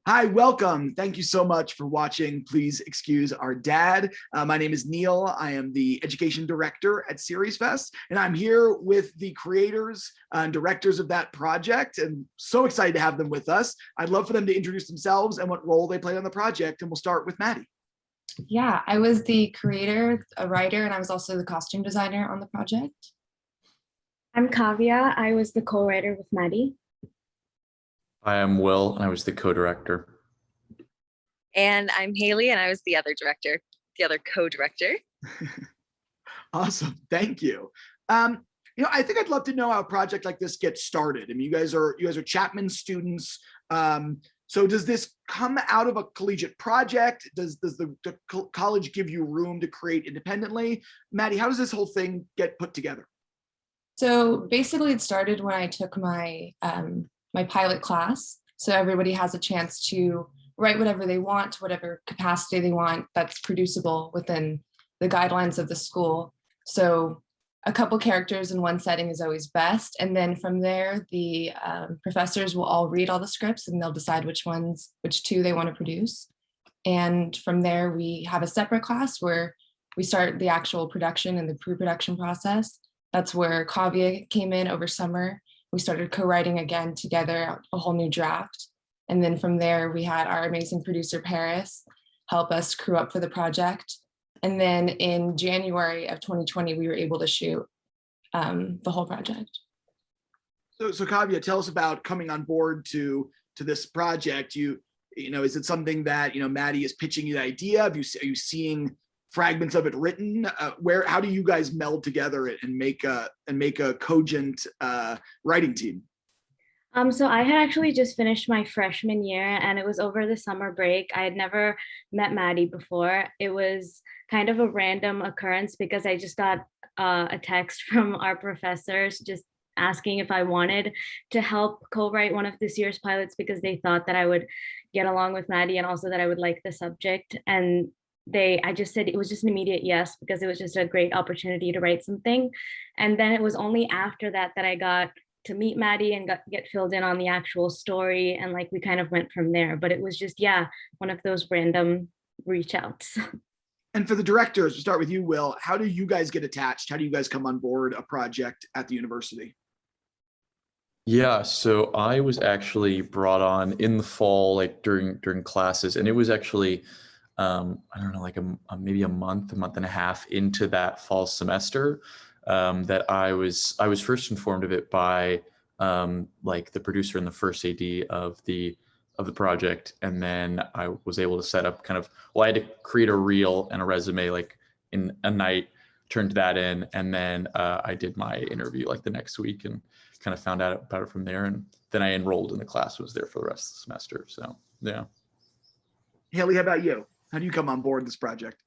Hi, welcome. Thank you so much for watching. Please excuse our dad. My name is Neil. I am the education director at SeriesFest, and I'm here with the creators and directors of that project, and so excited to have them with us. I'd love for them to introduce themselves and what role they play on the project, and we'll start with Maddie. Yeah, I was the creator, a writer, and I was also the costume designer on the project. I'm Kavya. I was the co-writer with Maddie. I am Will, and I was the co-director. And I'm Haley, and I was the other director, the other co-director. Awesome, thank you. I think I'd love to know how a project like this gets started. I mean, you guys are Chapman students. So does this come out of a collegiate project? Does the college give you room to create independently? Maddie, how does this whole thing get put together? So basically it started when I took my my pilot class. So everybody has a chance to write whatever they want, to whatever capacity they want that's producible within the guidelines of the school. So a couple characters in one setting is always best. And then from there, the professors will all read all the scripts and they'll decide which two they want to produce. And from there, we have a separate class where we start the actual production and the pre-production process. That's where Kavya came in over summer. We started co-writing again together, a whole new draft. And then from there, we had our amazing producer, Paris, help us crew up for the project. And then in January of 2020, we were able to shoot the whole project. So Kavya, tell us about coming on board to this project. Is it something that Maddie is pitching you the idea? Are you seeing fragments of it written? How do you guys meld together and make a cogent writing team? So I had actually just finished my freshman year, and it was over the summer break. I had never met Maddie before. It was kind of a random occurrence because I just got a text from our professors just asking if I wanted to help co-write one of this year's pilots because they thought that I would get along with Maddie and also that I would like the subject. And I just said it was just an immediate yes because it was just a great opportunity to write something. And then it was only after that I got to meet Maddie and get filled in on the actual story, and like we kind of went from there. But it was just one of those random reach outs. And for the directors, we'll start with you, Will. How do you guys get attached? How do you guys come on board a project at the university? Yeah, so I was actually brought on in the fall, like during classes, and it was actually I don't know, like maybe a month and a half into that fall semester that I was first informed of it by like the producer and the first AD of the project, and then I was able to set up I had to create a reel and a resume like in a night, turned that in, and then I did my interview like the next week and kind of found out about it from there, and then I enrolled in the class, was there for the rest of the semester. So yeah. Haley, how about you? How do you come on board this project?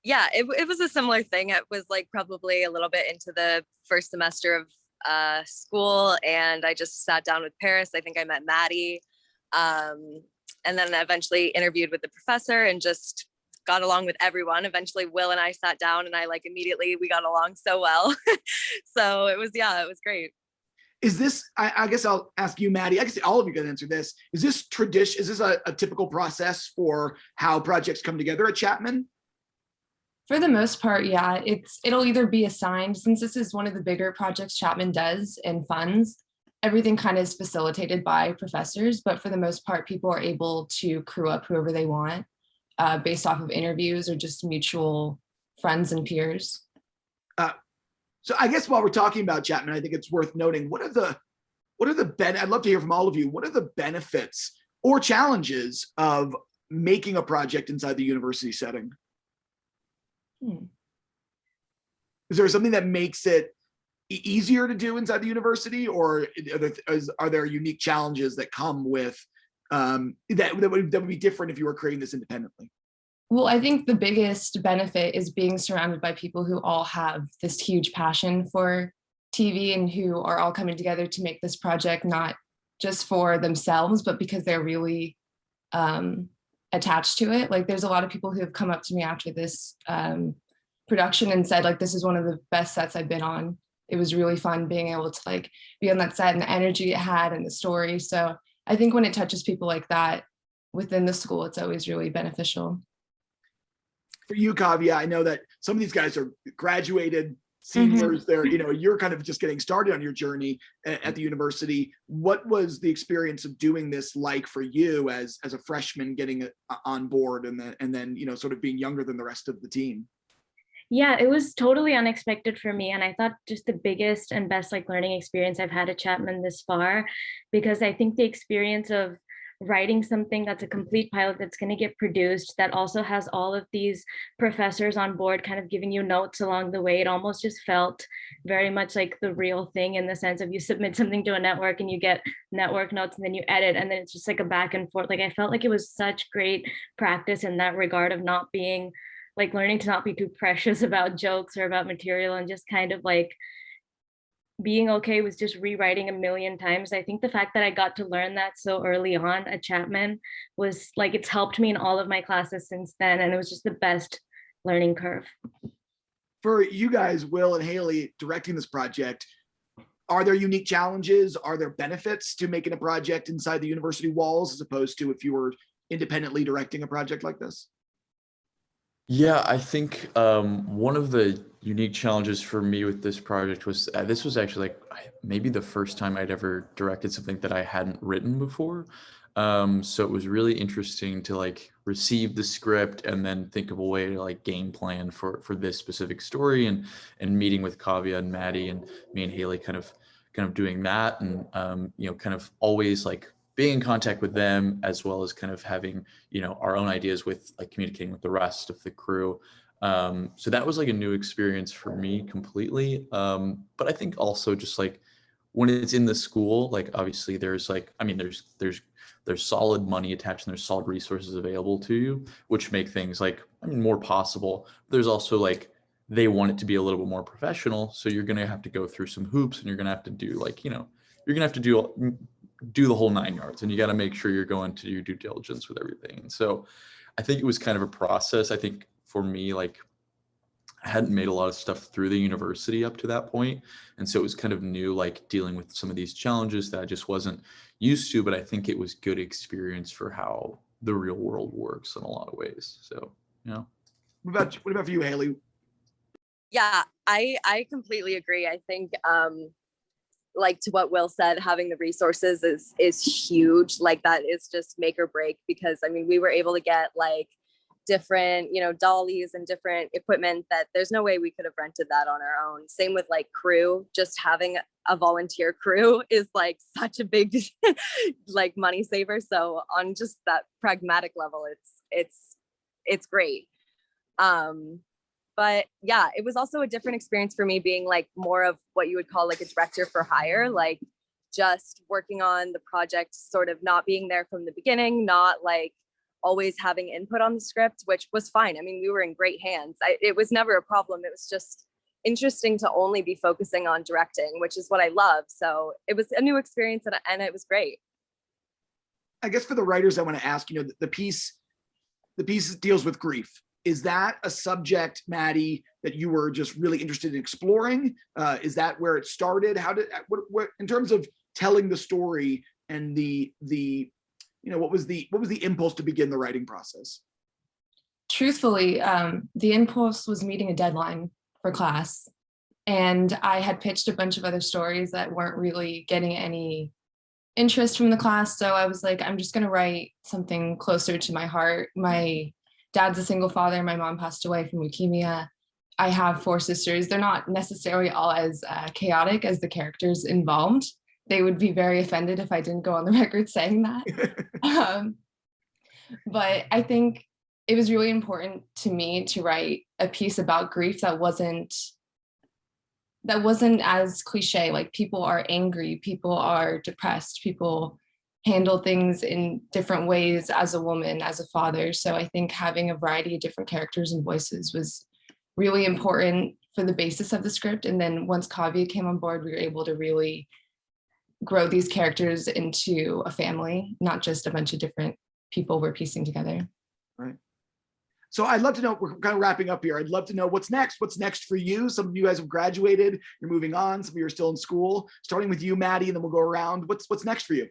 Yeah, it was a similar thing. It was like probably a little bit into the first semester of school, and I just sat down with Paris. I think I met Maddie, and then eventually interviewed with the professor and just got along with everyone. Eventually, Will and I sat down, and immediately we got along so well. So it was great. Is this, I guess I'll ask you, Maddie, I guess all of you can answer this. Is this tradition? Is this a typical process for how projects come together at Chapman? For the most part, yeah, it'll either be assigned, since this is one of the bigger projects Chapman does and funds, everything kind of is facilitated by professors, but for the most part, people are able to crew up whoever they want based off of interviews or just mutual friends and peers. So I guess while we're talking about Chapman, I think it's worth noting, I'd love to hear from all of you, what are the benefits or challenges of making a project inside the university setting? Is there something that makes it easier to do inside the university, or are there unique challenges that come with that would be different if you were creating this independently? Well, I think the biggest benefit is being surrounded by people who all have this huge passion for TV and who are all coming together to make this project not just for themselves, but because they're really attached to it. Like, there's a lot of people who have come up to me after this production and said, like, this is one of the best sets I've been on. It was really fun being able to like be on that set and the energy it had and the story. So I think when it touches people like that, within the school, it's always really beneficial. For you, Kavya, I know that some of these guys are graduated seniors. They're, you're kind of just getting started on your journey at the university. What was the experience of doing this like for you as a freshman getting on board and then sort of being younger than the rest of the team? Yeah, it was totally unexpected for me. And I thought just the biggest and best learning experience I've had at Chapman this far, because I think the experience of writing something that's a complete pilot that's going to get produced, that also has all of these professors on board kind of giving you notes along the way. It almost just felt very much like the real thing, in the sense of you submit something to a network and you get network notes and then you edit, and then it's just like a back and forth. Like, I felt like it was such great practice in that regard of not being learning to not be too precious about jokes or about material, and just kind of being okay with just rewriting a million times. I think the fact that I got to learn that so early on at Chapman was it's helped me in all of my classes since then. And it was just the best learning curve. For you guys, Will and Haley, directing this project, are there unique challenges? Are there benefits to making a project inside the university walls as opposed to if you were independently directing a project like this? Yeah, I think one of the unique challenges for me with this project was this was actually maybe the first time I'd ever directed something that I hadn't written before. So it was really interesting to receive the script and then think of a way to game plan for this specific story, and meeting with Kavya and Maddie and me and Haley kind of doing that, and kind of always being in contact with them, as well as kind of having, our own ideas with communicating with the rest of the crew. So that was a new experience for me completely. But I think also just when it's in the school, obviously there's there's solid money attached and there's solid resources available to you, which make things more possible. There's also they want it to be a little bit more professional. So you're going to have to go through some hoops, and you're going to have to do you're going to have to do the whole 9 yards, and you got to make sure you're going to do your due diligence with everything. And so I think it was kind of a process. I think for me, I hadn't made a lot of stuff through the university up to that point. And so it was kind of new, dealing with some of these challenges that I just wasn't used to, but I think it was good experience for how the real world works in a lot of ways. So, What about for you, Haley? Yeah, I completely agree. I think, to what Will said, having the resources is huge. That is just make or break, because we were able to get different, dollies and different equipment that there's no way we could have rented that on our own. Same with crew. Just having a volunteer crew is such a big money saver. So on just that pragmatic level, it's great. But yeah, it was also a different experience for me, being more of what you would call a director for hire, just working on the project, sort of not being there from the beginning, not always having input on the script, which was fine. We were in great hands. It was never a problem. It was just interesting to only be focusing on directing, which is what I love. So it was a new experience, and it was great. I guess for the writers, I want to ask, the piece deals with grief. Is that a subject, Maddie, that you were just really interested in exploring? Is that where it started? What in terms of telling the story and what was the impulse to begin the writing process? Truthfully, the impulse was meeting a deadline for class, and I had pitched a bunch of other stories that weren't really getting any interest from the class. So I was I'm just going to write something closer to my heart. My dad's a single father. My mom passed away from leukemia. I have 4 sisters. They're not necessarily all as chaotic as the characters involved. They would be very offended if I didn't go on the record saying that. But I think it was really important to me to write a piece about grief that wasn't as cliche. People are angry, people are depressed, people handle things in different ways as a woman, as a father. So I think having a variety of different characters and voices was really important for the basis of the script. And then once Kavya came on board, we were able to really grow these characters into a family, not just a bunch of different people we're piecing together. Right. So I'd love to know, we're kind of wrapping up here. I'd love to know what's next. What's next for you? Some of you guys have graduated, you're moving on. Some of you are still in school. Starting with you, Maddie, and then we'll go around. What's next for you?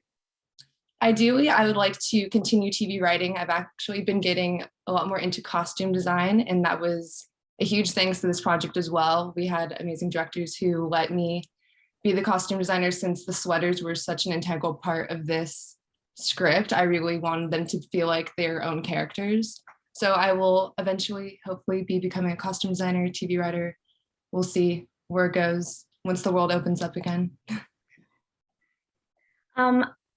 Ideally, I would like to continue TV writing. I've actually been getting a lot more into costume design, and that was a huge thanks to this project as well. We had amazing directors who let me be the costume designer since the sweaters were such an integral part of this script. I really wanted them to feel like their own characters. So I will eventually, hopefully, be becoming a costume designer, TV writer. We'll see where it goes once the world opens up again.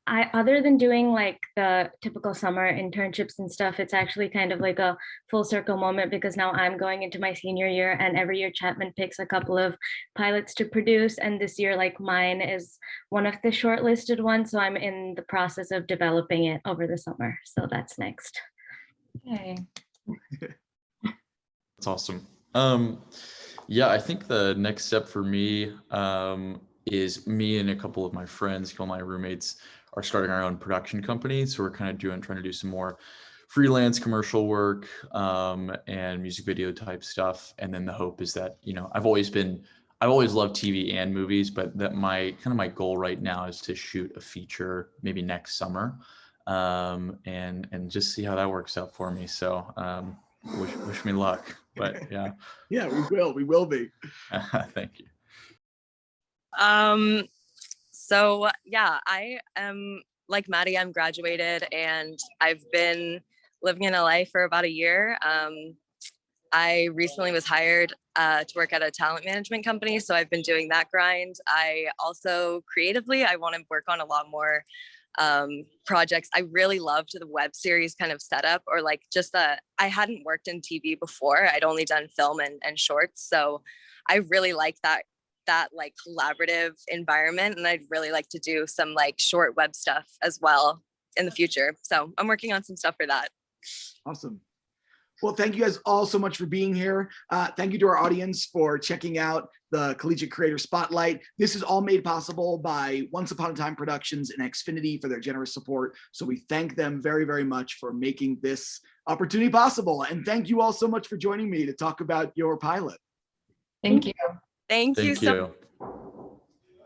Other than doing like the typical summer internships and stuff, it's actually kind of like a full circle moment because now I'm going into my senior year, and every year Chapman picks a couple of pilots to produce. And this year, like mine is one of the shortlisted ones. So I'm in the process of developing it over the summer. So that's next. Okay. That's awesome. Yeah, I think the next step for me is me and a couple of my friends, a couple of my roommates, are starting our own production company. So we're kind of trying to do some more freelance commercial work and music video type stuff. And then the hope is that, you know, I've always loved TV and movies, but that my goal right now is to shoot a feature maybe next summer and just see how that works out for me. So wish me luck, but yeah. Yeah, we will be. Thank you. So yeah, I am like Maddie, I'm graduated and I've been living in LA for about a year. I recently was hired to work at a talent management company. So I've been doing that grind. I also creatively, I want to work on a lot more projects. I really loved the web series kind of setup, or like just I hadn't worked in TV before. I'd only done film and shorts. So I really like that like collaborative environment, and I'd really like to do some like short web stuff as well in the future. So I'm working on some stuff for that. Awesome. Well, thank you guys all so much for being here. Thank you to our audience for checking out the Collegiate Creator Spotlight. This is all made possible by Once Upon a Time Productions and Xfinity for their generous support. So we thank them very, very much for making this opportunity possible. And thank you all so much for joining me to talk about your pilot. Thank you. Thank you so much.